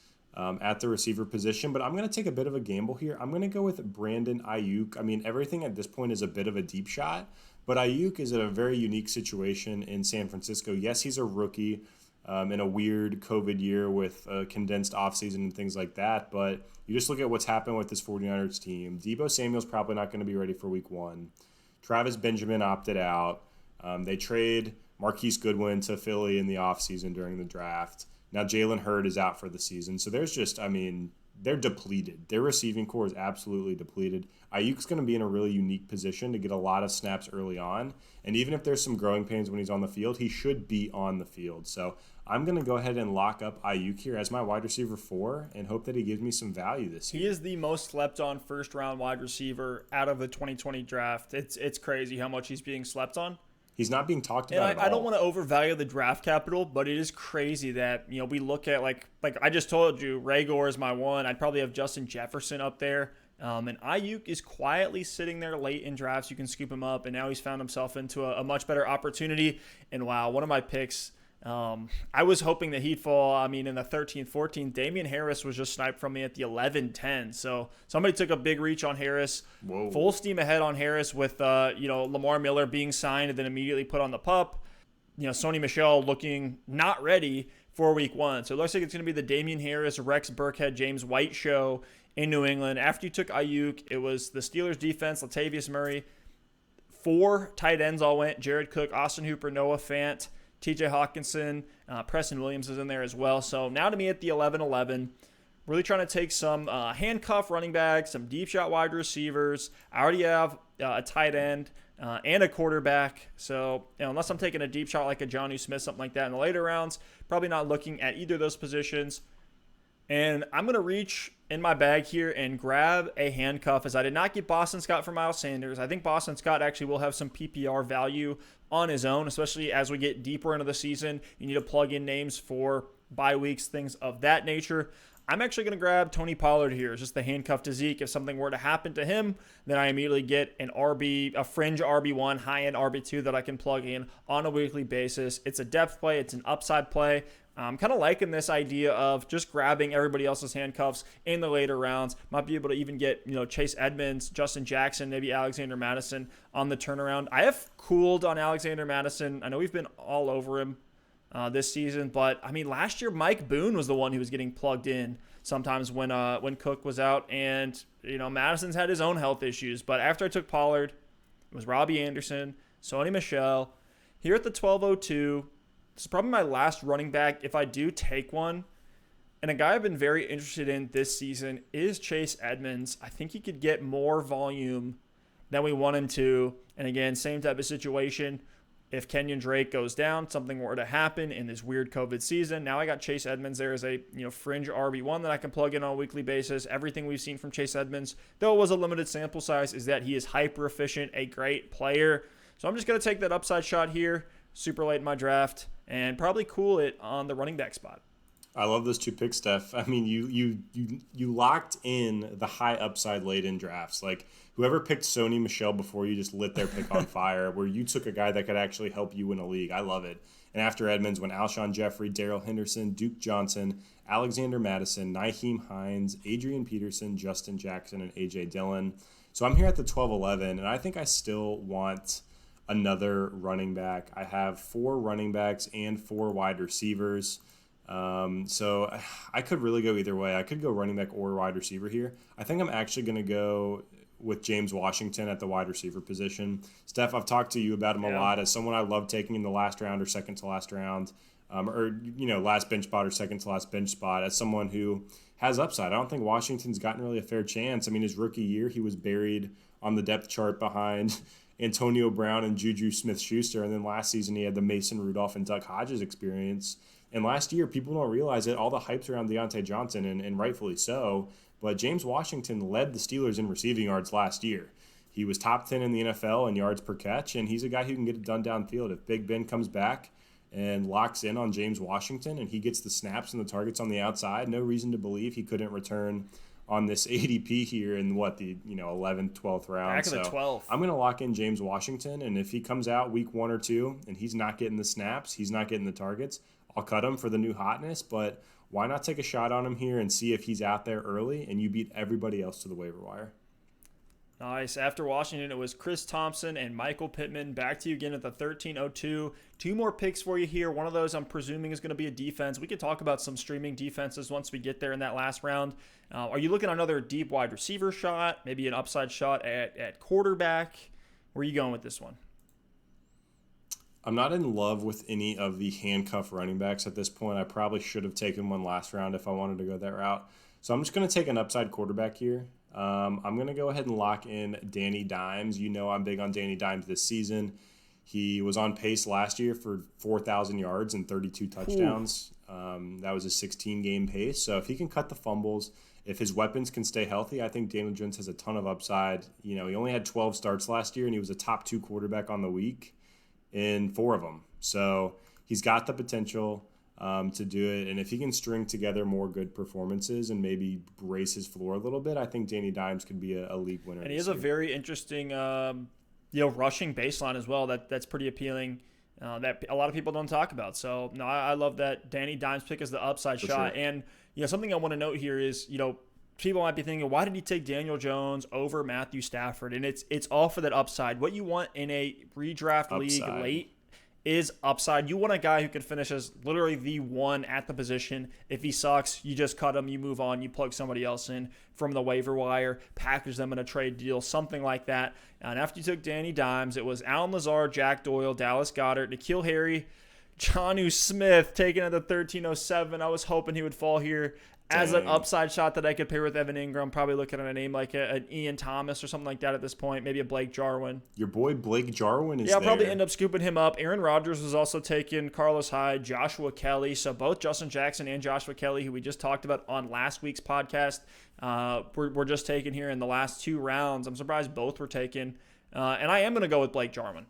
at the receiver position, but I'm going to take a bit of a gamble here. I'm going to go with Brandon Iuke. I mean, everything at this point is a bit of a deep shot, but Iuke is in a very unique situation in San Francisco. Yes, he's a rookie in a weird COVID year with a condensed offseason and things like that, but you just look at what's happened with this 49ers team. Deebo Samuel's probably not going to be ready for week 1. Travis Benjamin opted out. They trade Marquise Goodwin to Philly in the offseason during the draft. Now Jalen Hurd is out for the season. So there's just, they're depleted. Their receiving core is absolutely depleted. Ayuk's going to be in a really unique position to get a lot of snaps early on. And even if there's some growing pains when he's on the field, he should be on the field. So I'm going to go ahead and lock up Iuke here as my wide receiver 4 and hope that he gives me some value this year. He is the most slept on first-round wide receiver out of the 2020 draft. It's crazy how much he's being slept on. He's not being talked about at all. I don't want to overvalue the draft capital, but it is crazy that we look at like I just told you, Raygor is my 1. I'd probably have Justin Jefferson up there, and Iuke is quietly sitting there late in drafts. You can scoop him up, and now he's found himself into a much better opportunity. And wow, one of my picks. I was hoping that he'd fall. In the 13th, 14th, Damian Harris was just sniped from me at the 11-10. So somebody took a big reach on Harris. Whoa. Full steam ahead on Harris with, Lamar Miller being signed and then immediately put on the pup. Sony Michel looking not ready for week 1. So it looks like it's going to be the Damian Harris, Rex Burkhead, James White show in New England. After you took Iuke, it was the Steelers defense, Latavius Murray. 4 tight ends all went. Jared Cook, Austin Hooper, Noah Fant, TJ Hawkinson, Preston Williams is in there as well. So now to me at the 11-11, really trying to take some handcuff running backs, some deep shot wide receivers. I already have a tight end and a quarterback. So unless I'm taking a deep shot like a Jonnu Smith, something like that in the later rounds, probably not looking at either of those positions. And I'm going to reach in my bag here and grab a handcuff as I did not get Boston Scott for Miles Sanders. I think Boston Scott actually will have some PPR value on his own, especially as we get deeper into the season. You need to plug in names for bye weeks, things of that nature. I'm actually going to grab Tony Pollard here. It's just the handcuff to Zeke. If something were to happen to him, then I immediately get a fringe RB1, high-end RB2 that I can plug in on a weekly basis. It's a depth play. It's an upside play. I'm kind of liking this idea of just grabbing everybody else's handcuffs in the later rounds. Might be able to even get, Chase Edmonds, Justin Jackson, maybe Alexander Mattison on the turnaround. I have cooled on Alexander Mattison. I know we've been all over him this season, but last year Mike Boone was the one who was getting plugged in sometimes when Cook was out, and Madison's had his own health issues. But after I took Pollard, it was Robbie Anderson, Sony Michel. Here at the 12:02, this is probably my last running back. If I do take one, And a guy I've been very interested in this season is Chase Edmonds. I think he could get more volume than we want him to. And again, same type of situation. If Kenyon Drake goes down, something were to happen in this weird COVID season. Now I got Chase Edmonds there as a fringe RB1 that I can plug in on a weekly basis. Everything we've seen from Chase Edmonds, though it was a limited sample size, is that he is hyper efficient, a great player. So I'm just going to take that upside shot here, super late in my draft, and probably cool it on the running back spot. I love those 2 picks, Steph. I mean, you locked in the high upside late in drafts. Like, whoever picked Sony Michel before you just lit their pick on fire, where you took a guy that could actually help you win a league. I love it. And after Edmonds went Alshon Jeffrey, Darrell Henderson, Duke Johnson, Alexander Madison, Nyheim Hines, Adrian Peterson, Justin Jackson, and A.J. Dillon. So I'm here at the 12-11, and I think I still want another running back. I have 4 running backs and 4 wide receivers. So I could really go either way. I could go running back or wide receiver here. I think I'm actually going to go with James Washington at the wide receiver position. Steph, I've talked to you about him a lot as someone I love taking in the last round or second to last round, last bench spot or second to last bench spot, as someone who has upside. I don't think Washington's gotten really a fair chance. I mean, his rookie year, he was buried on the depth chart behind Antonio Brown and Juju Smith-Schuster. And then last season, he had the Mason Rudolph and Duck Hodges experience. And last year, people don't realize it, all the hype's around Deontay Johnson, and rightfully so. But James Washington led the Steelers in receiving yards last year. He was top 10 in the NFL in yards per catch, and he's a guy who can get it done downfield. If Big Ben comes back and locks in on James Washington and he gets the snaps and the targets on the outside, no reason to believe he couldn't return on this ADP here in the 11th, 12th round. Back in the 12th. I'm going to lock in James Washington, and if he comes out week 1 or 2 and he's not getting the snaps, he's not getting the targets, I'll cut him for the new hotness. But why not take a shot on him here and see if he's out there early and you beat everybody else to the waiver wire? Nice. After Washington, it was Chris Thompson and Michael Pittman. Back to you again at the 13:02. 2 more picks for you here. One of those I'm presuming is going to be a defense. We could talk about some streaming defenses once we get there in that last round. Are you looking at another deep wide receiver shot, maybe an upside shot at quarterback? Where are you going with this one? I'm not in love with any of the handcuff running backs at this point. I probably should have taken one last round if I wanted to go that route. So I'm just going to take an upside quarterback here. I'm going to go ahead and lock in Danny Dimes. You know I'm big on Danny Dimes this season. He was on pace last year for 4,000 yards and 32 touchdowns. That was a 16-game pace. So if he can cut the fumbles, if his weapons can stay healthy, I think Daniel Jones has a ton of upside. He only had 12 starts last year, and he was a top 2 quarterback on the week in 4 of them. So he's got the potential to do it. And if he can string together more good performances and maybe raise his floor a little bit, I think Danny Dimes could be a league winner. And he has a very interesting rushing baseline as well. That's pretty appealing. That a lot of people don't talk about. So no, I love that Danny Dimes pick as the upside shot. Sure. And something I want to note here is people might be thinking, why did he take Daniel Jones over Matthew Stafford? And it's all for that upside. What you want in a redraft league late is upside. You want a guy who can finish as literally the one at the position. If he sucks, you just cut him, you move on, you plug somebody else in from the waiver wire, package them in a trade deal, something like that. And after you took Danny Dimes, it was Allen Lazard, Jack Doyle, Dallas Goedert, N'Keal Harry, Jonnu Smith taken at the 13:07. I was hoping he would fall here as an upside shot that I could pair with Evan Ingram. Probably looking at a name like an Ian Thomas or something like that at this point. Maybe a Blake Jarwin. Your boy Blake Jarwin is there. I'll probably end up scooping him up. Aaron Rodgers was also taken. Carlos Hyde, Joshua Kelly. So both Justin Jackson and Joshua Kelly, who we just talked about on last week's podcast, were just taken here in the last 2 rounds. I'm surprised both were taken. And I am going to go with Blake Jarwin.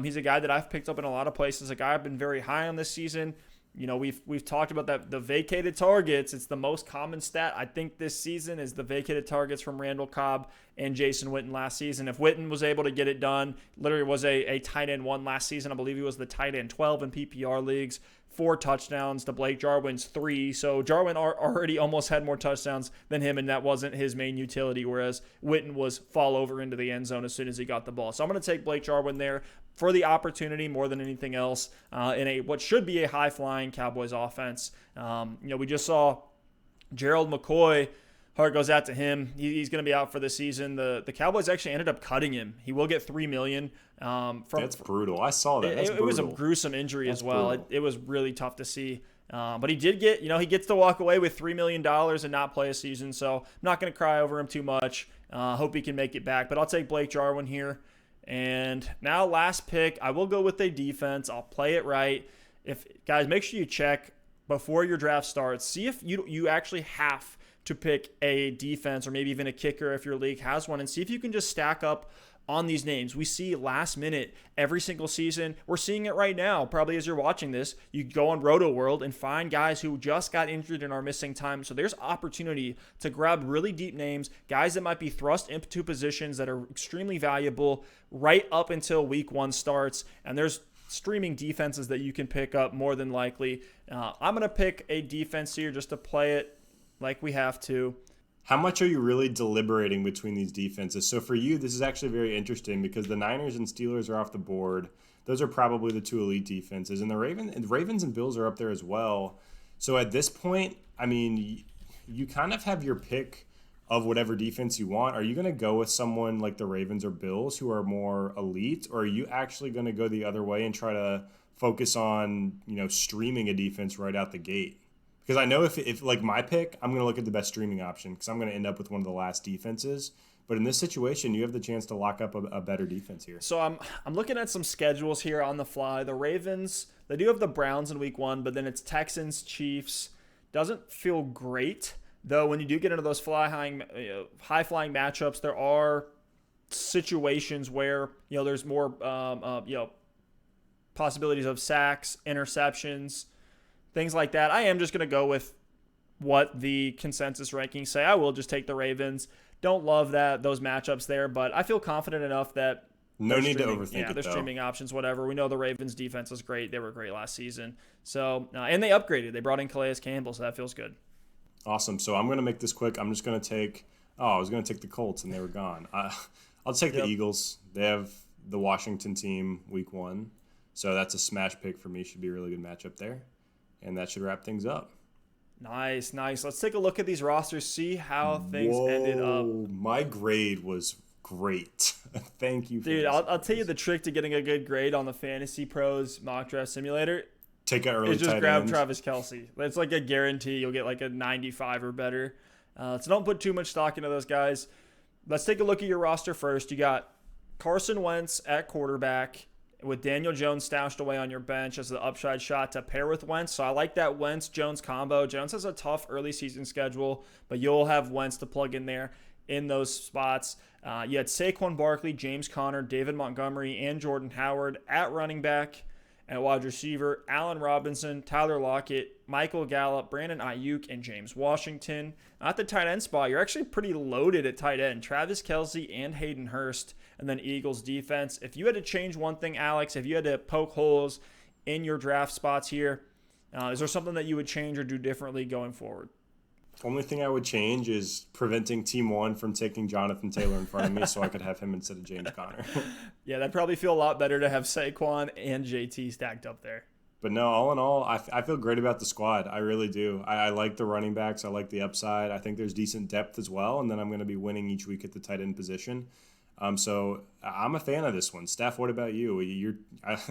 He's a guy that I've picked up in a lot of places, a guy I've been very high on this season. We've talked about that, the vacated targets. It's the most common stat, I think, this season is the vacated targets from Randall Cobb and Jason Witten last season. If Witten was able to get it done, literally was a tight end 1 last season. I believe he was the tight end 12 in PPR leagues. 4 touchdowns to Blake Jarwin's 3. So Jarwin already almost had more touchdowns than him, and that wasn't his main utility, whereas Witten was fall over into the end zone as soon as he got the ball. So I'm going to take Blake Jarwin there for the opportunity more than anything else in what should be a high-flying Cowboys offense. We just saw Gerald McCoy. Heart goes out to him. He's going to be out for the season. The Cowboys actually ended up cutting him. He will get $3 million. That's brutal. I saw that. That's it was a gruesome injury as well. It was really tough to see. But he did get, he gets to walk away with $3 million and not play a season. So I'm not going to cry over him too much. Hope he can make it back. But I'll take Blake Jarwin here. And now last pick, I will go with a defense. I'll play it right. Guys, make sure you check before your draft starts. See if you actually have to pick a defense or maybe even a kicker if your league has one, and see if you can just stack up on these names. We see last minute every single season. We're seeing it right now. Probably as you're watching this, you go on Roto World and find guys who just got injured and are missing time. So there's opportunity to grab really deep names, guys that might be thrust into positions that are extremely valuable right up until week 1 starts. And there's streaming defenses that you can pick up more than likely. I'm going to pick a defense here just to play it like we have to. How much are you really deliberating between these defenses? So for you, this is actually very interesting because the Niners and Steelers are off the board. Those are probably the 2 elite defenses. And the Ravens and Bills are up there as well. So at this point, I mean, you kind of have your pick of whatever defense you want. Are you going to go with someone like the Ravens or Bills who are more elite? Or are you actually going to go the other way and try to focus on, streaming a defense right out the gate? Because I know if like my pick, I'm going to look at the best streaming option because I'm going to end up with one of the last defenses. But in this situation, you have the chance to lock up a better defense here. So I'm looking at some schedules here on the fly. The Ravens, they do have the Browns in week 1, but then it's Texans, Chiefs. Doesn't feel great, though. When you do get into those high-flying matchups, there are situations where there's more possibilities of sacks, interceptions, things like that. I am just going to go with what the consensus rankings say. I will just take the Ravens. Don't love those matchups there, but I feel confident enough that no need to overthink it, they're though. Streaming options, whatever. We know the Ravens defense is great. They were great last season. So, and they upgraded. They brought in Calais Campbell, so that feels good. Awesome. So I'm going to make this quick. I'm just going to take I was going to take the Colts, and they were gone. I'll take the Eagles. They have the Washington team week 1, so that's a smash pick for me. Should be a really good matchup there. And that should wrap things up. Nice. Let's take a look at these rosters, see how things ended up. My grade was great. Thank you for Dude, I'll tell you the trick to getting a good grade on the Fantasy Pros mock draft simulator. Take an early just tight grab end. Travis Kelce. It's like a guarantee you'll get like a 95 or better. So don't put too much stock into those guys. Let's take a look at your roster first. You got Carson Wentz at quarterback, with Daniel Jones stashed away on your bench as the upside shot to pair with Wentz. So I like that Wentz-Jones combo. Jones has a tough early season schedule, but you'll have Wentz to plug in there in those spots. You had Saquon Barkley, James Conner, David Montgomery, and Jordan Howard at running back. At wide receiver, Allen Robinson, Tyler Lockett, Michael Gallup, Brandon Iuke, and James Washington. At the tight end spot, you're actually pretty loaded at tight end. Travis Kelce and Hayden Hurst, and then Eagles defense. If you had to change one thing, Alex, if you had to poke holes in your draft spots here, is there something that you would change or do differently going forward? Only thing I would change is preventing Team 1 from taking Jonathan Taylor in front of me so I could have him instead of James Conner. Yeah, that'd probably feel a lot better to have Saquon and JT stacked up there. But no, all in all, I feel great about the squad. I really do. I like the running backs. I like the upside. I think there's decent depth as well, and then I'm going to be winning each week at the tight end position. So I'm a fan of this one. Steph, what about you?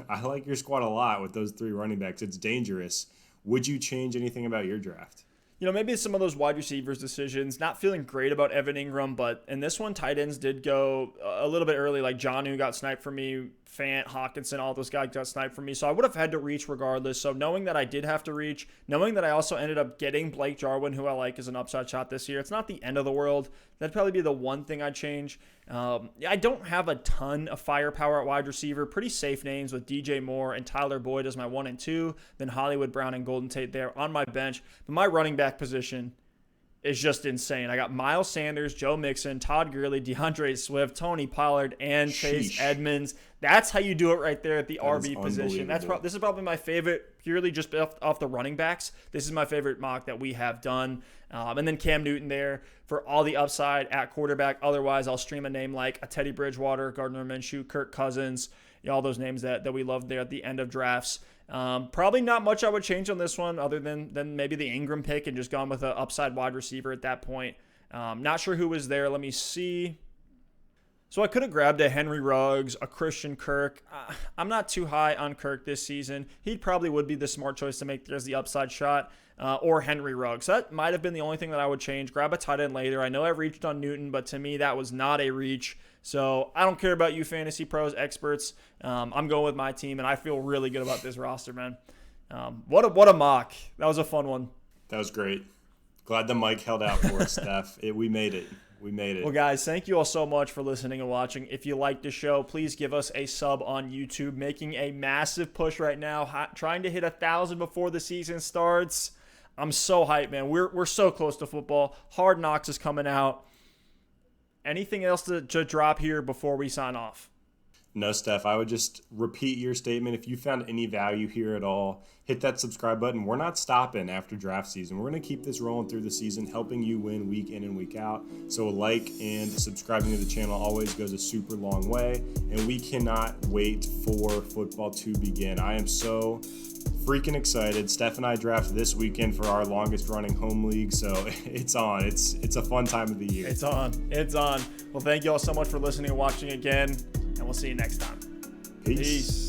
I like your squad a lot with those 3 running backs. It's dangerous. Would you change anything about your draft? Maybe some of those wide receivers decisions, not feeling great about Evan Ingram, but in this one, tight ends did go a little bit early. Like Jonnu got sniped for me, Fant, Hawkinson, all those guys got sniped for me. So I would have had to reach regardless. So knowing that I did have to reach, knowing that I also ended up getting Blake Jarwin, who I like as an upside shot this year, it's not the end of the world. That'd probably be the one thing I'd change. I don't have a ton of firepower at wide receiver. Pretty safe names with DJ Moore and Tyler Boyd as my 1 and 2. Then Hollywood Brown and Golden Tate there on my bench. But my running back position is just insane. I got Miles Sanders, Joe Mixon, Todd Gurley, DeAndre Swift, Tony Pollard, and Chase Edmonds. That's how you do it right there at the RB position. This is probably my favorite, purely just off the running backs. This is my favorite mock that we have done. And then Cam Newton there for all the upside at quarterback. Otherwise, I'll stream a name like a Teddy Bridgewater, Gardner Minshew, Kirk Cousins, all those names that we love there at the end of drafts. Probably not much I would change on this one other than maybe the Ingram pick and just gone with an upside wide receiver at that point. Not sure who was there. Let me see. So I could have grabbed a Henry Ruggs, a Christian Kirk. I'm not too high on Kirk this season. He probably would be the smart choice to make. There's the upside shot, or Henry Ruggs. So that might have been the only thing that I would change. Grab a tight end later. I know I reached on Newton, but to me that was not a reach. So I don't care about you fantasy pros, experts. I'm going with my team, and I feel really good about this roster, man. What a mock. That was a fun one. That was great. Glad the mic held out for us, Steph. We made it. We made it. Well, guys, thank you all so much for listening and watching. If you like the show, please give us a sub on YouTube. Making a massive push right now, trying to hit 1,000 before the season starts. I'm so hyped, man. We're so close to football. Hard Knocks is coming out. Anything else to drop here before we sign off? No, Steph, I would just repeat your statement. If you found any value here at all, hit that subscribe button. We're not stopping after draft season. We're going to keep this rolling through the season, helping you win week in and week out. So a like and subscribing to the channel always goes a super long way. And we cannot wait for football to begin. I am so freaking excited. Steph and I draft this weekend for our longest running home league. So it's on. It's a fun time of the year. It's on. Well, thank you all so much for listening and watching again. And we'll see you next time. Peace.